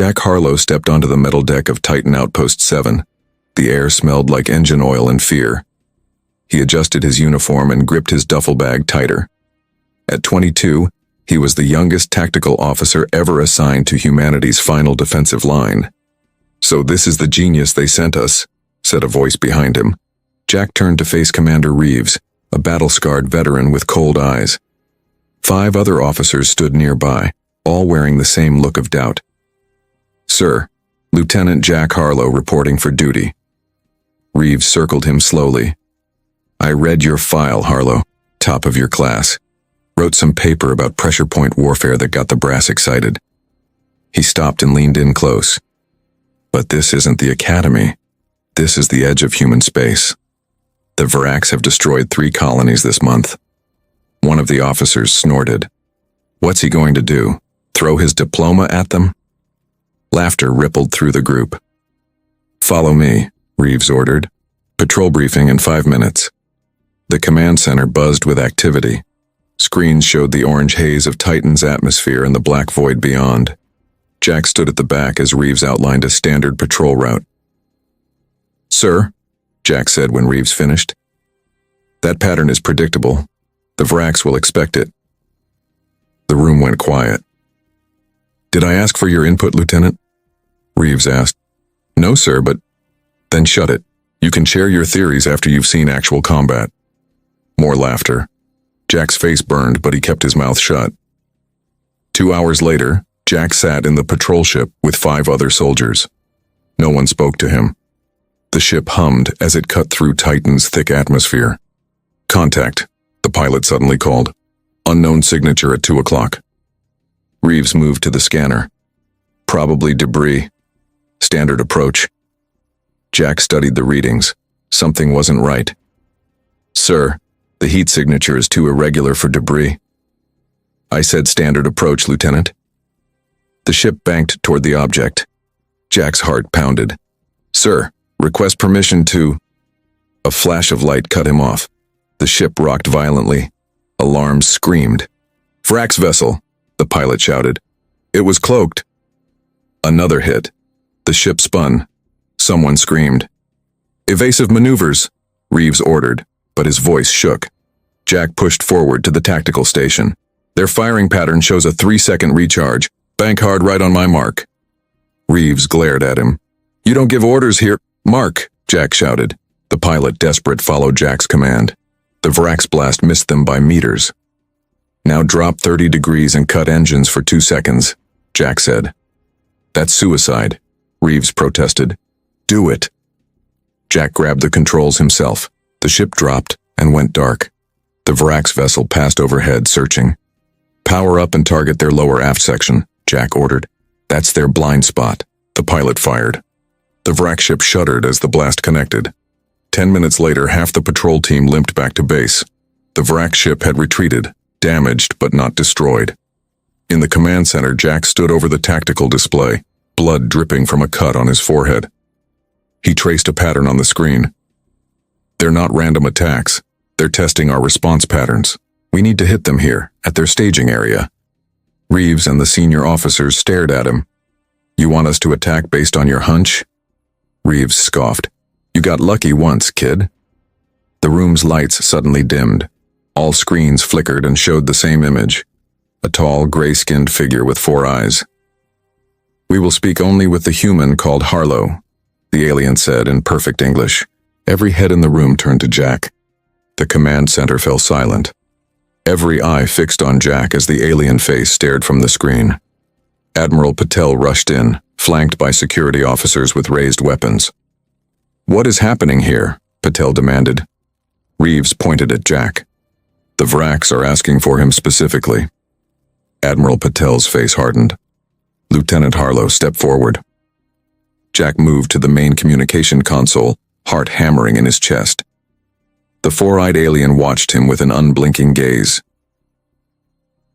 Jack Harlow stepped onto the metal deck of Titan Outpost 7. The air smelled like engine oil and fear. He adjusted his uniform and gripped his duffel bag tighter. At 22, he was the youngest tactical officer ever assigned to humanity's final defensive line. "So this is the genius they sent us," said a voice behind him. Jack turned to face Commander Reeves, a battle-scarred veteran with cold eyes. 5 other officers stood nearby, all wearing the same look of doubt. "Sir, Lieutenant Jack Harlow reporting for duty." Reeves circled him slowly. "I read your file, Harlow. Top of your class. Wrote some paper about pressure point warfare that got the brass excited." He stopped and leaned in close. "But this isn't the academy. This is the edge of human space. The Varax have destroyed 3 colonies this month." One of the officers snorted. "What's he going to do? Throw his diploma at them?" Laughter rippled through the group. "Follow me," Reeves ordered. "Patrol briefing in 5 minutes." The command center buzzed with activity. Screens showed the orange haze of Titan's atmosphere and the black void beyond. Jack stood at the back as Reeves outlined a standard patrol route. "Sir," Jack said when Reeves finished, "that pattern is predictable. The Varax will expect it." The room went quiet. "Did I ask for your input, Lieutenant?" Reeves asked. "No, sir, but..." "Then shut it. You can share your theories after you've seen actual combat." More laughter. Jack's face burned, but he kept his mouth shut. 2 hours later, Jack sat in the patrol ship with 5 other soldiers. No one spoke to him. The ship hummed as it cut through Titan's thick atmosphere. "Contact," the pilot suddenly called. "Unknown signature at 2 o'clock. Reeves moved to the scanner. "Probably debris. Standard approach." Jack studied the readings. Something wasn't right. "Sir, the heat signature is too irregular for debris." "I said standard approach, Lieutenant." The ship banked toward the object. Jack's heart pounded. "Sir, request permission to..." A flash of light cut him off. The ship rocked violently. Alarms screamed. "Varax vessel," the pilot shouted. "It was cloaked." Another hit. The ship spun. Someone screamed. "Evasive maneuvers," Reeves ordered, but his voice shook. Jack pushed forward to the tactical station. "Their firing pattern shows a 3-second recharge. Bank hard right on my mark." Reeves glared at him. "You don't give orders here." "Mark," Jack shouted. The pilot, desperate, followed Jack's command. The Varax blast missed them by meters. "Now drop 30 degrees and cut engines for 2 seconds, Jack said. "That's suicide," Reeves protested. "Do it." Jack grabbed the controls himself. The ship dropped and went dark. The Varax vessel passed overhead, searching. "Power up and target their lower aft section," Jack ordered. "That's their blind spot." The pilot fired. The Varax ship shuddered as the blast connected. 10 minutes later, half the patrol team limped back to base. The Varax ship had retreated, damaged but not destroyed. In the command center, Jack stood over the tactical display, blood dripping from a cut on his forehead. He traced a pattern on the screen. "They're not random attacks. They're testing our response patterns. We need to hit them here, at their staging area." Reeves and the senior officers stared at him. "You want us to attack based on your hunch?" Reeves scoffed. "You got lucky once, kid." The room's lights suddenly dimmed. All screens flickered and showed the same image. A tall, gray-skinned figure with 4 eyes. "We will speak only with the human called Harlow," the alien said in perfect English. Every head in the room turned to Jack. The command center fell silent. Every eye fixed on Jack as the alien face stared from the screen. Admiral Patel rushed in, flanked by security officers with raised weapons. "What is happening here?" Patel demanded. Reeves pointed at Jack. "The Varax are asking for him specifically." Admiral Patel's face hardened. "Lieutenant Harlow, step forward." Jack moved to the main communication console, heart hammering in his chest. The 4-eyed alien watched him with an unblinking gaze.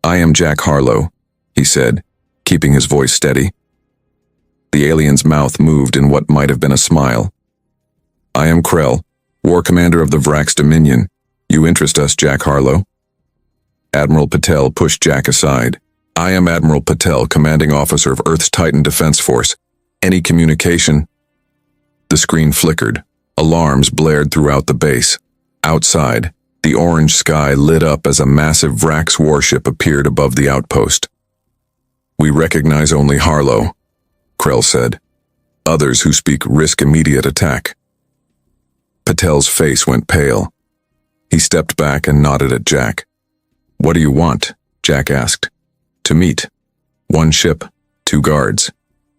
"I am Jack Harlow," he said, keeping his voice steady. The alien's mouth moved in what might have been a smile. "I am Krell, War Commander of the Varax Dominion. You interest us, Jack Harlow." Admiral Patel pushed Jack aside. I am Admiral Patel, commanding officer of Earth's Titan Defense Force. Any communication? The screen flickered. Alarms blared throughout the base. Outside, the orange sky lit up as a massive Vrax warship appeared above the outpost. We recognize only Harlow, Krell said. Others who speak risk immediate attack. Patel's face went pale. He stepped back and nodded at Jack. What do you want? Jack asked. To meet. 1 ship, 2 guards.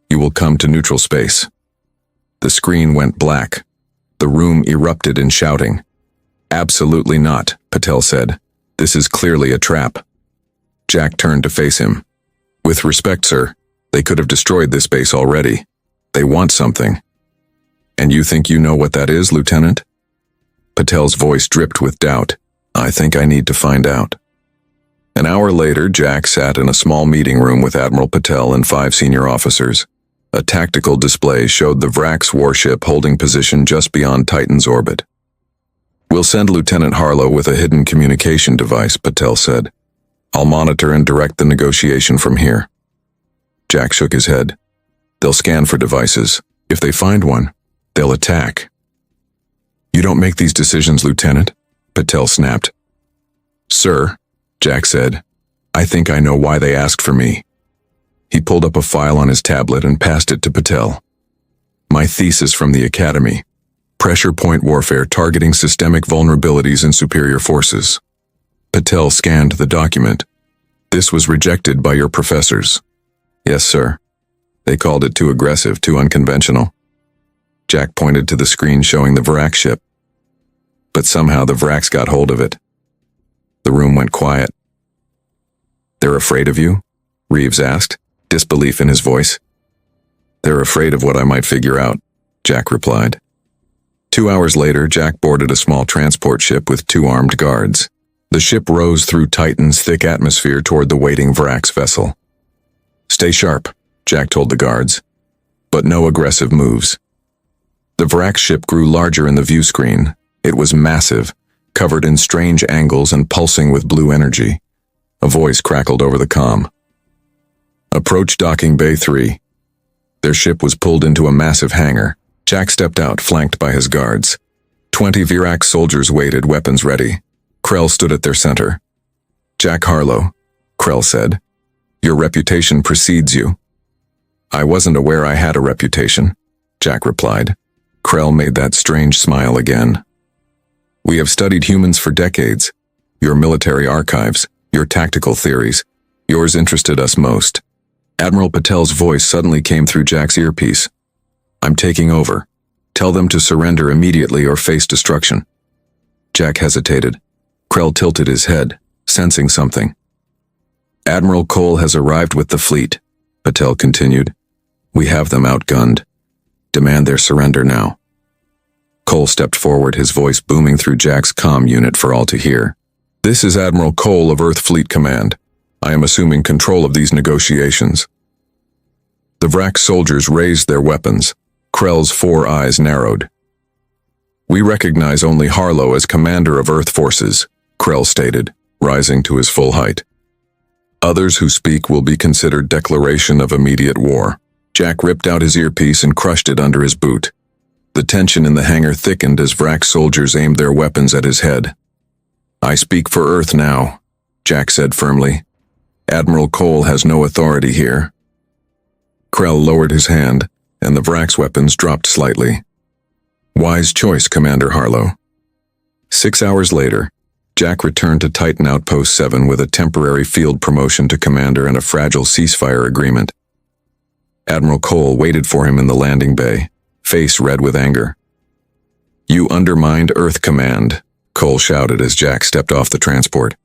You will come to neutral space. The screen went black. The room erupted in shouting. Absolutely not, Patel said. This is clearly a trap. Jack turned to face him. With respect, sir, they could have destroyed this base already. They want something. And you think you know what that is, Lieutenant? Patel's voice dripped with doubt. I think I need to find out. An hour later, Jack sat in a small meeting room with Admiral Patel and 5 senior officers. A tactical display showed the Vrax warship holding position just beyond Titan's orbit. We'll send Lieutenant Harlow with a hidden communication device, Patel said. I'll monitor and direct the negotiation from here. Jack shook his head. They'll scan for devices. If they find one, they'll attack. You don't make these decisions, Lieutenant, Patel snapped. Sir, Jack said, I think I know why they asked for me. He pulled up a file on his tablet and passed it to Patel. My thesis from the Academy. Pressure point warfare targeting systemic vulnerabilities in superior forces. Patel scanned the document. This was rejected by your professors. Yes, sir. They called it too aggressive, too unconventional. Jack pointed to the screen showing the Vrax ship. But somehow the Vrax got hold of it. The room went quiet. They're afraid of you? Reeves asked, disbelief in his voice. They're afraid of what I might figure out, Jack replied. 2 hours later, Jack boarded a small transport ship with 2 armed guards. The ship rose through Titan's thick atmosphere toward the waiting Vrax vessel. Stay sharp, Jack told the guards, but no aggressive moves. The Vrax ship grew larger in the view screen. It was massive, covered in strange angles and pulsing with blue energy. A voice crackled over the comm. Approach docking bay 3. Their ship was pulled into a massive hangar. Jack stepped out, flanked by his guards. 20 Vrax soldiers waited, weapons ready. Krell stood at their center. Jack Harlow, Krell said. Your reputation precedes you. I wasn't aware I had a reputation, Jack replied. Krell made that strange smile again. We have studied humans for decades. Your military archives, your tactical theories. Yours interested us most. Admiral Patel's voice suddenly came through Jack's earpiece. I'm taking over. Tell them to surrender immediately or face destruction. Jack hesitated. Krell tilted his head, sensing something. Admiral Cole has arrived with the fleet, Patel continued. We have them outgunned. Demand their surrender now. Cole stepped forward, his voice booming through Jack's comm unit for all to hear. This is Admiral Cole of Earth Fleet Command. I am assuming control of these negotiations. The Vrax soldiers raised their weapons. Krell's 4 eyes narrowed. We recognize only Harlow as commander of Earth forces, Krell stated, rising to his full height. Others who speak will be considered declaration of immediate war. Jack ripped out his earpiece and crushed it under his boot. The tension in the hangar thickened as Vrax soldiers aimed their weapons at his head. I speak for Earth now, Jack said firmly. Admiral Cole has no authority here. Krell lowered his hand, and the Vrax weapons dropped slightly. Wise choice, Commander Harlow. 6 hours later, Jack returned to Titan Outpost 7 with a temporary field promotion to commander and a fragile ceasefire agreement. Admiral Cole waited for him in the landing bay, face red with anger. You undermined Earth Command, Cole shouted as Jack stepped off the transport.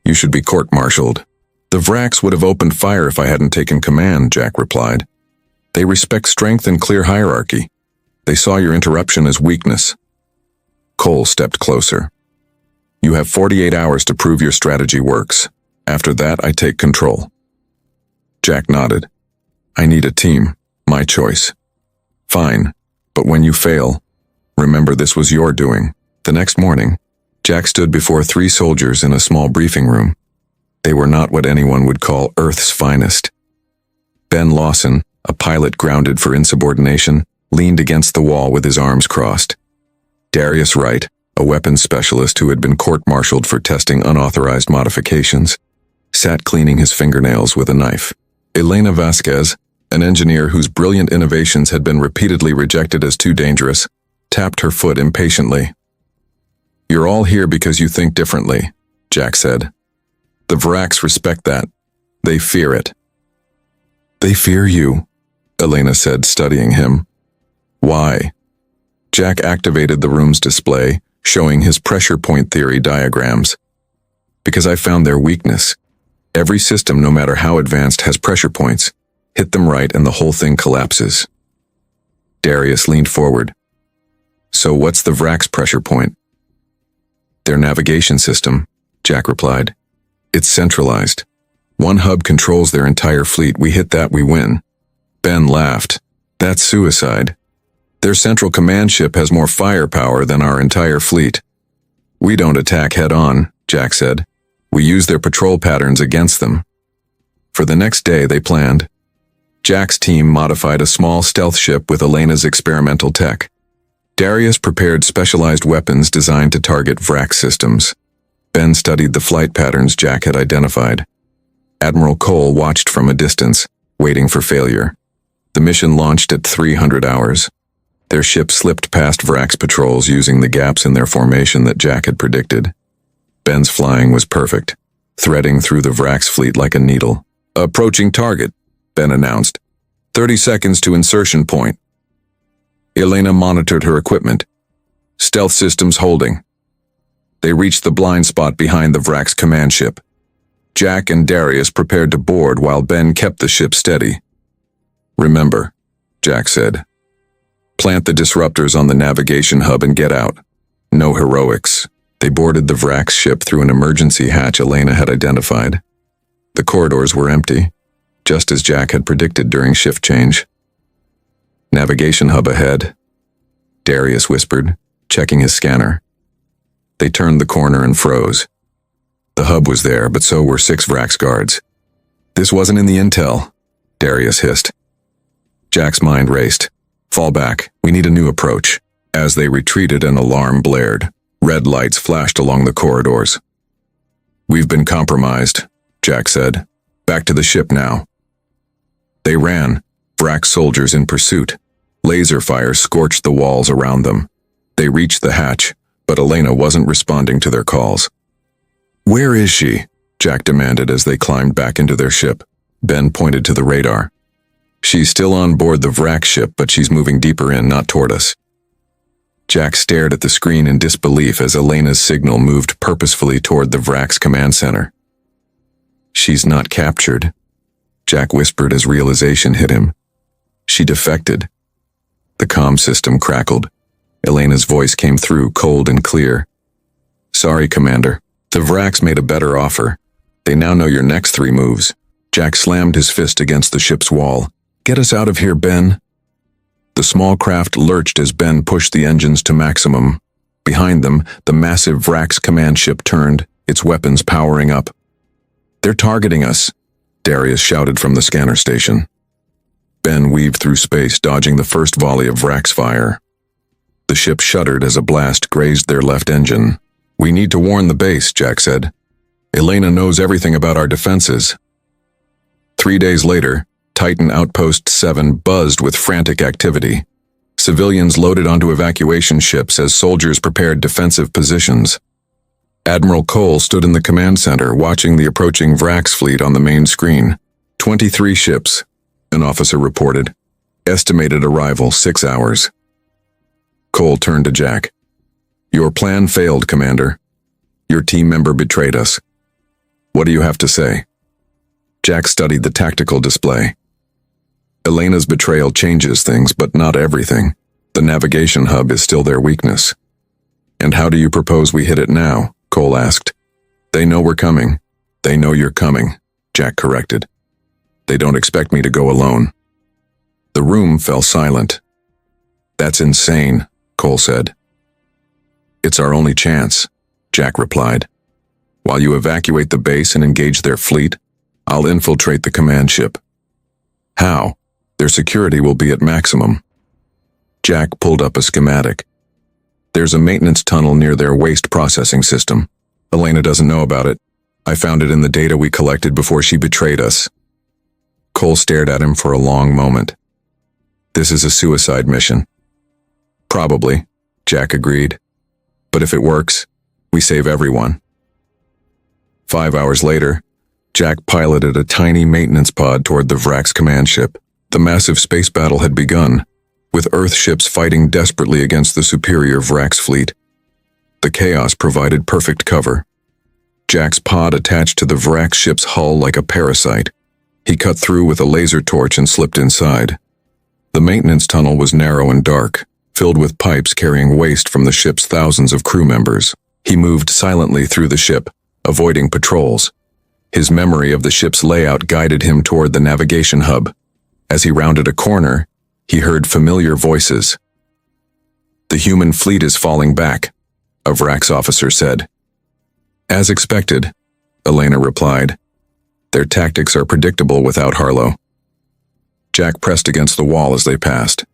You should be court-martialed. The Vrax would have opened fire if I hadn't taken command, Jack replied. They respect strength and clear hierarchy. They saw your interruption as weakness. Cole stepped closer. You have 48 hours to prove your strategy works. After that, I take control. Jack nodded. I need a team. My choice. Fine, but when you fail, remember this was your doing. The next morning, Jack stood before 3 soldiers in a small briefing room. They were not what anyone would call Earth's finest. Ben Lawson, a pilot grounded for insubordination, leaned against the wall with his arms crossed. Darius Wright, a weapons specialist who had been court-martialed for testing unauthorized modifications, sat cleaning his fingernails with a knife. Elena Vasquez, an engineer whose brilliant innovations had been repeatedly rejected as too dangerous, tapped her foot impatiently. "You're all here because you think differently," Jack said. "The Vraks respect that. They fear it." "They fear you," Elena said, studying him. "Why?" Jack activated the room's display, showing his pressure point theory diagrams. "Because I found their weakness. Every system, no matter how advanced, has pressure points. Hit them right and the whole thing collapses." Darius leaned forward. "So what's the Vraks' pressure point?" "Their navigation system," Jack replied. "It's centralized. One hub controls their entire fleet. We hit that, we win." Ben laughed. "That's suicide. Their central command ship has more firepower than our entire fleet." "We don't attack head-on," Jack said. "We use their patrol patterns against them." For the next day, they planned. Jack's team modified a small stealth ship with Elena's experimental tech. Darius prepared specialized weapons designed to target Vrak systems. Ben studied the flight patterns Jack had identified. Admiral Cole watched from a distance, waiting for failure. The mission launched at 300 hours. Their ship slipped past Vrak's patrols using the gaps in their formation that Jack had predicted. Ben's flying was perfect, threading through the Vrak's fleet like a needle. "Approaching target," Ben announced. 30 seconds to insertion point." Elena monitored her equipment. "Stealth systems holding." They reached the blind spot behind the Vrak's command ship. Jack and Darius prepared to board while Ben kept the ship steady. "Remember," Jack said. "Plant the disruptors on the navigation hub and get out. No heroics." They boarded the Vrak's ship through an emergency hatch Elena had identified. The corridors were empty, just as Jack had predicted during shift change. "Navigation hub ahead," Darius whispered, checking his scanner. They turned the corner and froze. The hub was there, but so were 6 Vrak's guards. "This wasn't in the intel," Darius hissed. Jack's mind raced. "Fall back. We need a new approach." As they retreated, an alarm blared. Red lights flashed along the corridors. "We've been compromised," Jack said. "Back to the ship now." They ran, Vrak soldiers in pursuit. Laser fire scorched the walls around them. They reached the hatch, but Elena wasn't responding to their calls. "Where is she?" Jack demanded as they climbed back into their ship. Ben pointed to the radar. "She's still on board the Vrak ship, but she's moving deeper in, not toward us." Jack stared at the screen in disbelief as Elena's signal moved purposefully toward the Vrak's command center. "She's not captured," Jack whispered as realization hit him. "She defected." The comm system crackled. Elena's voice came through, cold and clear. "Sorry, Commander. The Vraks made a better offer. They now know your next 3 moves." Jack slammed his fist against the ship's wall. "Get us out of here, Ben." The small craft lurched as Ben pushed the engines to maximum. Behind them, the massive Vrak's command ship turned, its weapons powering up. "They're targeting us," Darius shouted from the scanner station. Ben weaved through space, dodging the first volley of Vrak's fire. The ship shuddered as a blast grazed their left engine. "We need to warn the base," Jack said. "Elena knows everything about our defenses." 3 days later, Titan Outpost 7 buzzed with frantic activity. Civilians loaded onto evacuation ships as soldiers prepared defensive positions. Admiral Cole stood in the command center, watching the approaching Vrak's fleet on the main screen. 23 ships, an officer reported. Estimated arrival 6 hours. Cole turned to Jack. "Your plan failed, Commander. Your team member betrayed us. What do you have to say?" Jack studied the tactical display. "Elena's betrayal changes things, but not everything. The navigation hub is still their weakness." "And how do you propose we hit it now?" Cole asked. "They know we're coming. They know you're coming," Jack corrected. "They don't expect me to go alone." The room fell silent. "That's insane," Cole said. "It's our only chance," Jack replied. While you evacuate the base and engage their fleet, I'll infiltrate the command ship. How? Their security will be at maximum. Jack pulled up a schematic. There's a maintenance tunnel near their waste processing system. Elena doesn't know about it. I found it in the data we collected before she betrayed us. Cole stared at him for a long moment. This is a suicide mission. Probably, Jack agreed. But if it works, we save everyone. 5 hours later, Jack piloted a tiny maintenance pod toward the Vrax command ship. The massive space battle had begun, with Earth ships fighting desperately against the superior Vrax fleet. The chaos provided perfect cover. Jack's pod attached to the Vrax ship's hull like a parasite. He cut through with a laser torch and slipped inside. The maintenance tunnel was narrow and dark, filled with pipes carrying waste from the ship's thousands of crew members. He moved silently through the ship, avoiding patrols. His memory of the ship's layout guided him toward the navigation hub. As he rounded a corner, he heard familiar voices. "The human fleet is falling back," a Vrax officer said. "As expected," Elena replied. "Their tactics are predictable without Harlow." Jack pressed against the wall as they passed.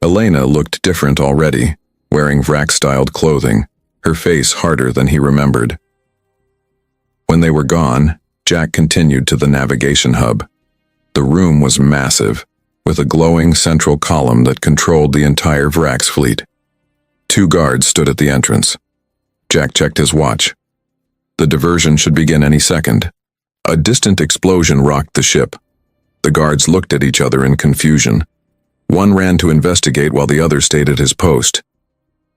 Elena looked different already, wearing Vrax-styled clothing, her face harder than he remembered. When they were gone, Jack continued to the navigation hub. The room was massive, with a glowing central column that controlled the entire Vrax fleet. 2 guards stood at the entrance. Jack checked his watch. The diversion should begin any second. A distant explosion rocked the ship. The guards looked at each other in confusion. One ran to investigate while the other stayed at his post.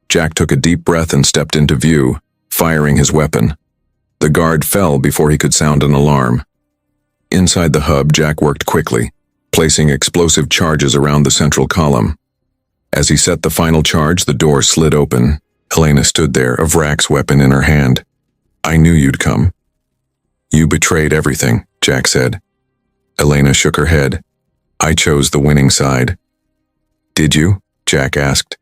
Jack took a deep breath and stepped into view, firing his weapon. The guard fell before he could sound an alarm. Inside the hub, Jack worked quickly, placing explosive charges around the central column. As he set the final charge, the door slid open. Helena stood there, a Vrax weapon in her hand. "I knew you'd come." "You betrayed everything," Jack said. Elena shook her head. "I chose the winning side." "Did you?" Jack asked.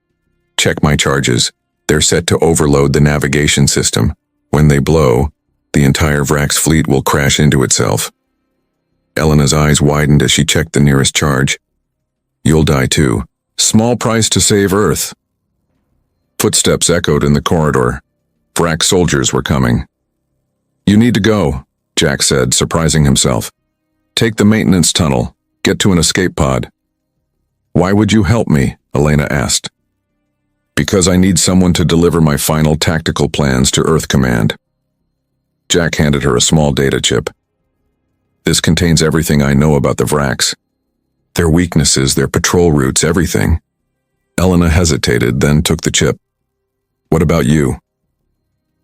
"Check my charges. They're set to overload the navigation system. When they blow, the entire Vrax fleet will crash into itself." Elena's eyes widened as she checked the nearest charge. "You'll die too. Small price to save Earth." Footsteps echoed in the corridor. Vrax soldiers were coming. "You need to go," Jack said, surprising himself. "Take the maintenance tunnel. Get to an escape pod." "Why would you help me?" Elena asked. "Because I need someone to deliver my final tactical plans to Earth Command." Jack handed her a small data chip. "This contains everything I know about the Vrax. Their weaknesses, their patrol routes, everything." Elena hesitated, then took the chip. "What about you?"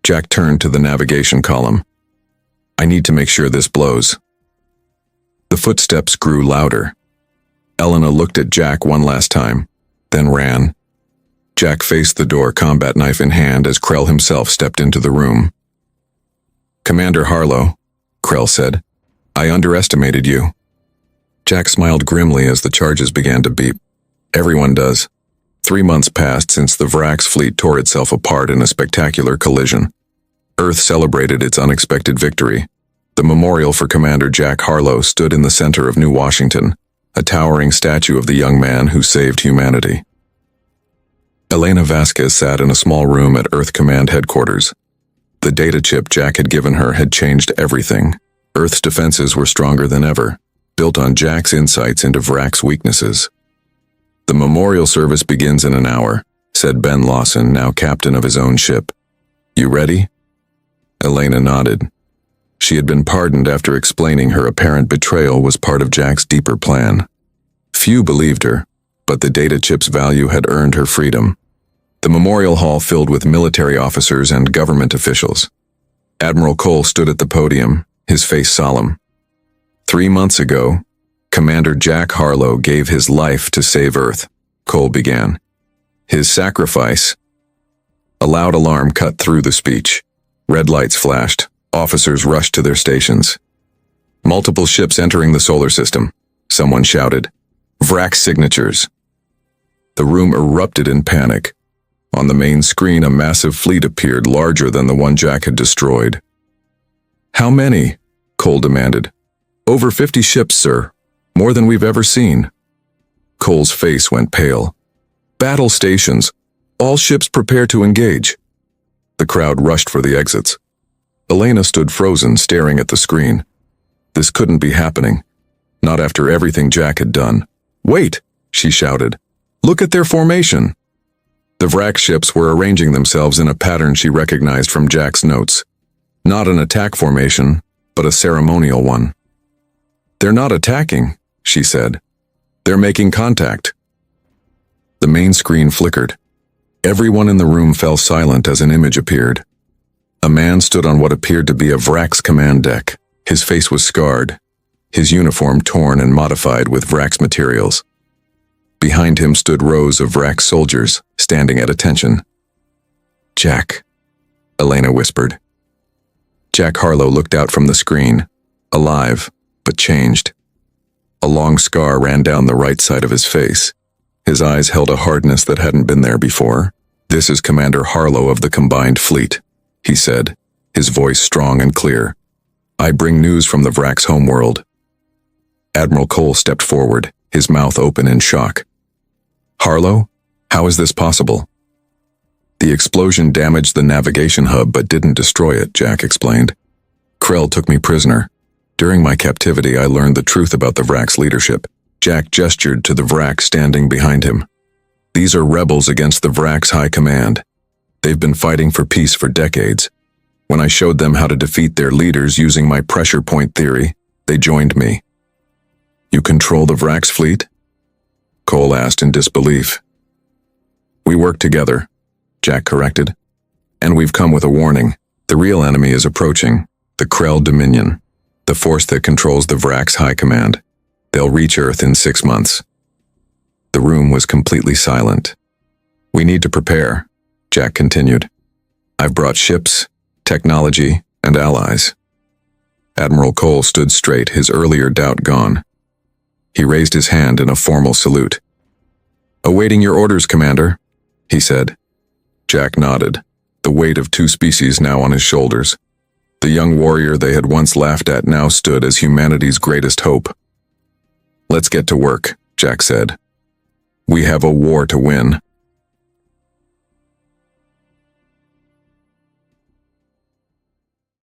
Jack turned to the navigation column. "I need to make sure this blows." The footsteps grew louder. Elena looked at Jack one last time, then ran. Jack faced the door, combat knife in hand, as Krell himself stepped into the room. "Commander Harlow," Krell said, "I underestimated you." Jack smiled grimly as the charges began to beep. Everyone does. 3 months passed since the Vrax fleet tore itself apart in a spectacular collision. Earth celebrated its unexpected victory. The memorial for Commander Jack Harlow stood in the center of New Washington, a towering statue of the young man who saved humanity. Elena Vasquez sat in a small room at Earth Command headquarters. The data chip Jack had given her had changed everything. Earth's defenses were stronger than ever, built on Jack's insights into Vrax weaknesses. "The memorial service begins in an hour," said Ben Lawson, now captain of his own ship. "You ready?" Elena nodded. She had been pardoned after explaining her apparent betrayal was part of Jack's deeper plan. Few believed her, but the data chip's value had earned her freedom. The memorial hall filled with military officers and government officials. Admiral Cole stood at the podium, his face solemn. 3 months ago, Commander Jack Harlow gave his life to save Earth, Cole began. His sacrifice. A loud alarm cut through the speech. Red lights flashed. Officers rushed to their stations. "Multiple ships entering the solar system," someone shouted. "Vrax signatures." The room erupted in panic. On the main screen, a massive fleet appeared, larger than the one Jack had destroyed. How many? Cole demanded. Over 50 ships, sir. More than we've ever seen. Cole's face went pale. Battle stations. All ships prepare to engage. The crowd rushed for the exits. Elena stood frozen, staring at the screen. This couldn't be happening. Not after everything Jack had done. Wait, she shouted. Look at their formation. The Vrak ships were arranging themselves in a pattern she recognized from Jack's notes. Not an attack formation, but a ceremonial one. They're not attacking, she said. They're making contact. The main screen flickered. Everyone in the room fell silent as an image appeared. A man stood on what appeared to be a Vrak's command deck. His face was scarred, his uniform torn and modified with Vrak's materials. Behind him stood rows of Vrak soldiers, standing at attention. Jack, Elena whispered. Jack Harlow looked out from the screen, alive, but changed. A long scar ran down the right side of his face. His eyes held a hardness that hadn't been there before. This is Commander Harlow of the Combined Fleet, he said, his voice strong and clear. I bring news from the Vrak's homeworld. Admiral Cole stepped forward, his mouth open in shock. Harlow? How is this possible? The explosion damaged the navigation hub but didn't destroy it, Jack explained. Krell took me prisoner. During my captivity, I learned the truth about the Vrak's leadership. Jack gestured to the Vrak standing behind him. These are rebels against the Vrak's high command. They've been fighting for peace for decades. When I showed them how to defeat their leaders using my pressure point theory, they joined me. You control the Vrak's fleet? Cole asked in disbelief. We work together, Jack corrected. And we've come with a warning. The real enemy is approaching, the Krell Dominion, the force that controls the Vrak's high command. They'll reach Earth in 6 months. The room was completely silent. We need to prepare, Jack continued. I've brought ships, technology, and allies. Admiral Cole stood straight, his earlier doubt gone. He raised his hand in a formal salute. Awaiting your orders, Commander, he said. Jack nodded, the weight of 2 species now on his shoulders. The young warrior they had once laughed at now stood as humanity's greatest hope. Let's get to work, Jack said. We have a war to win.